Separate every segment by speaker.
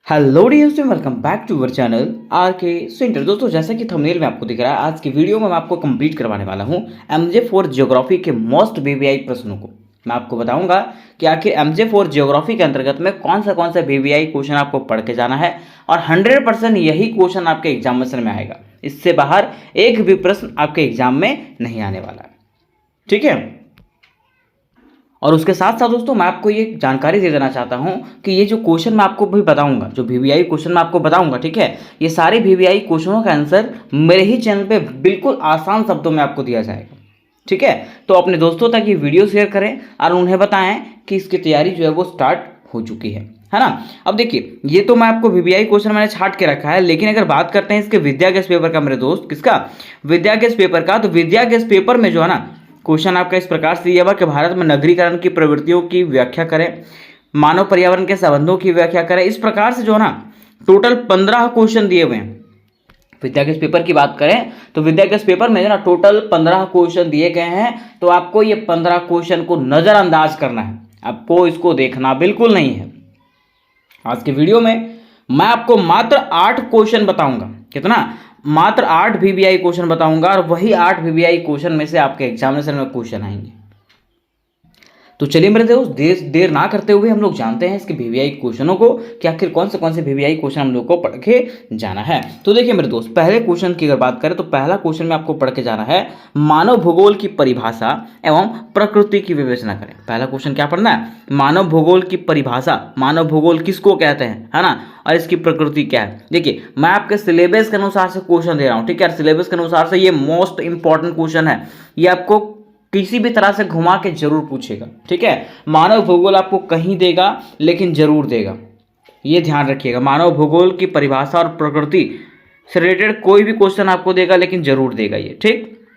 Speaker 1: Hello dears, welcome back to our channel R K center. दोस्तों, जैसा कि thumbnail में आपको दिख रहा है, आज की वीडियो में मैं आपको कंप्लीट करवाने वाला हूं MJ4 ज्योग्राफी के मोस्ट वीवीआई प्रश्नों को। मैं आपको बताऊंगा कि आखिर MJ4 ज्योग्राफी के अंतर्गत में कौन सा वीवीआई क्वेश्चन आपको पढ़ के जाना है और 100% यही क्वेश्चन आपके एग्जामिनेशन में आएगा। इससे बाहर एक भी प्रश्न आपके एग्जाम में नहीं आने वाला है, ठीक है। और उसके साथ साथ दोस्तों, मैं आपको ये जानकारी दे देना चाहता हूँ कि ये जो क्वेश्चन मैं आपको भी बताऊंगा, जो वीवीआई क्वेश्चन मैं आपको बताऊंगा, ठीक है, ये सारे वीवीआई क्वेश्चनों का आंसर मेरे ही चैनल पे बिल्कुल आसान शब्दों में आपको दिया जाएगा, ठीक है। तो अपने दोस्तों तक ये वीडियो शेयर करें और उन्हें बताएं कि इसकी तैयारी जो है वो स्टार्ट हो चुकी है ना। अब देखिए, ये तो मैं आपको वीवीआई क्वेश्चन मैंने छाट के रखा है, लेकिन अगर बात करते हैं इसके विद्या गैस पेपर का मेरे दोस्त, किसका, विद्या गैस पेपर का, तो विद्या गैस पेपर में जो है ना क्वेश्चन आपका इस प्रकार से दिया हुआ कि भारत में नगरीकरण की प्रवृत्तियों की व्याख्या करें, मानव पर्यावरण के संबंधों की व्याख्या करें। इस प्रकार से जो है ना टोटल 15 क्वेश्चन दिए हुए हैं। विद्या गैस पेपर की बात करें तो विद्या गैस पेपर में जो ना टोटल 15 क्वेश्चन दिए गए हैं। तो आपको ये 15 क्वेश्चन को नजरअंदाज करना है, आपको इसको देखना बिल्कुल नहीं है। आज के वीडियो में मैं आपको मात्र 8 क्वेश्चन बताऊंगा। कितना? मात्र 8 वीवीआई क्वेश्चन बताऊंगा और वही 8 वीवीआई क्वेश्चन में से आपके एग्जामिनेशन में क्वेश्चन आएंगे। तो चलिए मेरे दोस्त, देर ना करते हुए हम लोग जानते हैं इसके वीवीआई क्वेश्चनों को कि आखिर कौन से वीवीआई क्वेश्चन हम लोग को पढ़ के जाना है। तो देखिए मेरे दोस्त, पहले क्वेश्चन की अगर बात करें तो पहला क्वेश्चन में आपको पढ़ के जाना है, मानव भूगोल की परिभाषा एवं प्रकृति की विवेचना करें। पहला क्वेश्चन क्या पढ़ना है? मानव भूगोल की परिभाषा, मानव भूगोल किसको कहते हैं, है ना, और इसकी प्रकृति क्या है। देखिए, मैं आपके सिलेबस के अनुसार से क्वेश्चन दे रहा हूँ, ठीक है। सिलेबस के अनुसार से ये मोस्ट इंपॉर्टेंट क्वेश्चन है, ये आपको किसी भी तरह से घुमा के जरूर पूछेगा, ठीक है। मानव भूगोल आपको कहीं देगा लेकिन जरूर देगा, ये ध्यान रखिएगा। मानव भूगोल की परिभाषा और प्रकृति से रिलेटेड कोई भी क्वेश्चन आपको देगा लेकिन जरूर देगा ये, ठीक।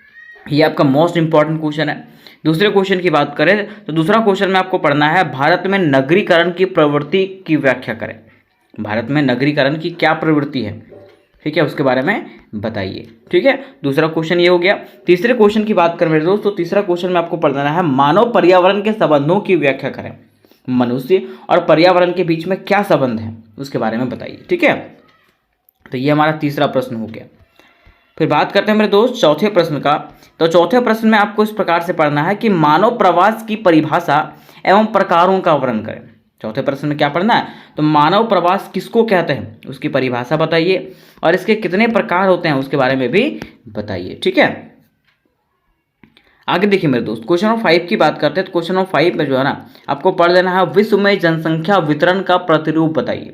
Speaker 1: ये आपका मोस्ट इंपॉर्टेंट क्वेश्चन है। दूसरे क्वेश्चन की बात करें तो दूसरा क्वेश्चन में आपको पढ़ना है, भारत में नगरीकरण की प्रवृत्ति की व्याख्या करें। भारत में नगरीकरण की क्या प्रवृत्ति है, ठीक है, उसके बारे में बताइए, ठीक है। दूसरा क्वेश्चन ये हो गया। तीसरे क्वेश्चन की बात करें मेरे दोस्त तो तीसरा क्वेश्चन में आपको पढ़ना है, मानव पर्यावरण के संबंधों की व्याख्या करें। मनुष्य और पर्यावरण के बीच में क्या संबंध है उसके बारे में बताइए, ठीक है। तो ये हमारा तीसरा प्रश्न हो गया। फिर बात करते हैं मेरे दोस्त चौथे प्रश्न का। तो चौथे प्रश्न में आपको इस प्रकार से पढ़ना है कि मानव प्रवास की परिभाषा एवं प्रकारों का वर्णन करें। चौथे प्रश्न में क्या पढ़ना है? तो मानव प्रवास किसको कहते हैं उसकी परिभाषा बताइए और इसके कितने प्रकार होते हैं उसके बारे में भी बताइए, ठीक है। आगे देखिए मेरे दोस्त, क्वेश्चन नंबर 5 की बात करते हैं। तो क्वेश्चन नंबर 5 में जो है ना आपको पढ़ लेना है, विश्व में जनसंख्या वितरण का प्रतिरूप बताइए।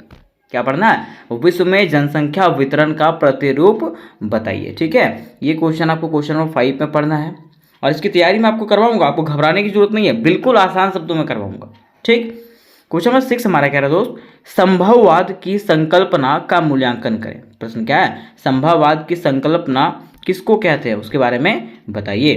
Speaker 1: क्या पढ़ना है? विश्व में जनसंख्या वितरण का प्रतिरूप बताइए, ठीक है। ये क्वेश्चन आपको क्वेश्चन नंबर 5 में पढ़ना है और इसकी तैयारी मैं आपको करवाऊंगा, आपको घबराने की जरूरत नहीं है, बिल्कुल आसान शब्दों में करवाऊंगा, ठीक। क्वेश्चन नंबर 6 हमारा कह रहा है दोस्त, संभववाद की संकल्पना का मूल्यांकन करें। प्रश्न क्या है? संभववाद की संकल्पना किसको कहते हैं उसके बारे में बताइए।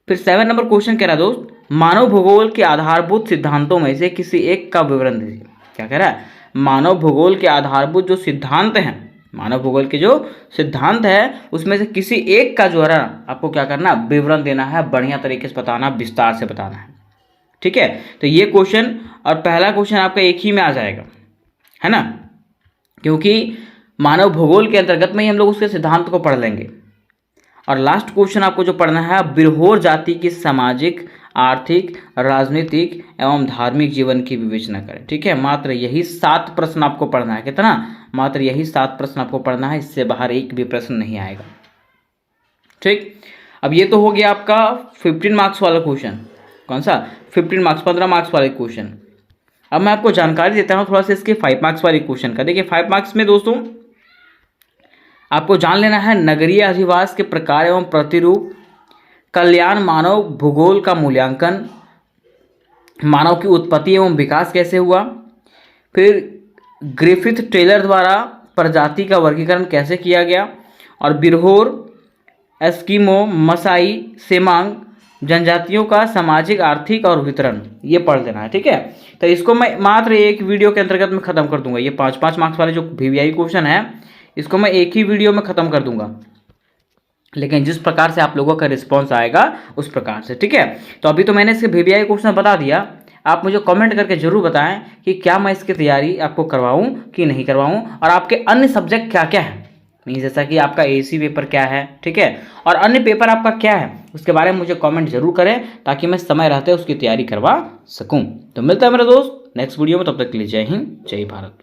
Speaker 1: फिर 7 नंबर क्वेश्चन कह रहा है दोस्त, मानव भूगोल के आधारभूत सिद्धांतों में से किसी एक का विवरण दीजिए। क्या कह रहा है? मानव भूगोल के आधारभूत जो सिद्धांत हैं, मानव भूगोल के जो सिद्धांत है उसमें से किसी एक का जो है ना आपको क्या करना, विवरण देना है, बढ़िया तरीके से बताना, विस्तार से बताना है, ठीक है। तो ये क्वेश्चन और पहला क्वेश्चन आपका एक ही में आ जाएगा, है ना, क्योंकि मानव भूगोल के अंतर्गत में ही हम लोग उसके सिद्धांत को पढ़ लेंगे। और लास्ट क्वेश्चन आपको जो पढ़ना है, बिरहोर जाति की सामाजिक, आर्थिक, राजनीतिक एवं धार्मिक जीवन की विवेचना करें, ठीक है। मात्र यही 7 प्रश्न आपको पढ़ना है। कितना? मात्र यही 7 प्रश्न आपको पढ़ना है, इससे बाहर एक भी प्रश्न नहीं आएगा, ठीक। अब ये तो हो गया आपका 15 मार्क्स वाला क्वेश्चन। कौन सा? 15 मार्क्स, 15 मार्क्स वाले क्वेश्चन। अब मैं आपको जानकारी देता हूँ थोड़ा सा इसके 5 मार्क्स वाले क्वेश्चन का। देखिए 5 मार्क्स में दोस्तों आपको जान लेना है, नगरीय अधिवास के प्रकार एवं प्रतिरूप, कल्याण मानव भूगोल का मूल्यांकन, मानव की उत्पत्ति एवं विकास कैसे हुआ, फिर ग्रिफिथ टेलर द्वारा प्रजाति का वर्गीकरण कैसे किया गया, और बिरहोर, एस्किमो, मसाई, सेमांग जनजातियों का सामाजिक, आर्थिक और वितरण, ये पढ़ लेना है, ठीक है। तो इसको मैं मात्र एक वीडियो के अंतर्गत में खत्म कर दूंगा। ये 5-5 मार्क्स वाले जो वीवीआई क्वेश्चन है इसको मैं एक ही वीडियो में खत्म कर दूंगा, लेकिन जिस प्रकार से आप लोगों का रिस्पॉन्स आएगा उस प्रकार से, ठीक है। तो अभी तो मैंने इसके वीवीआई क्वेश्चन बता दिया, आप मुझे कमेंट करके ज़रूर बताएं कि क्या मैं इसकी तैयारी आपको करवाऊं कि नहीं करवाऊं, और आपके अन्य सब्जेक्ट क्या क्या है, मीन जैसा कि आपका एसी पेपर क्या है, ठीक है, और अन्य पेपर आपका क्या है, उसके बारे में मुझे कमेंट जरूर करें ताकि मैं समय रहते उसकी तैयारी करवा सकूं। तो मिलता है मेरे दोस्त नेक्स्ट वीडियो में, तब तक के लिए जय हिंद जय भारत।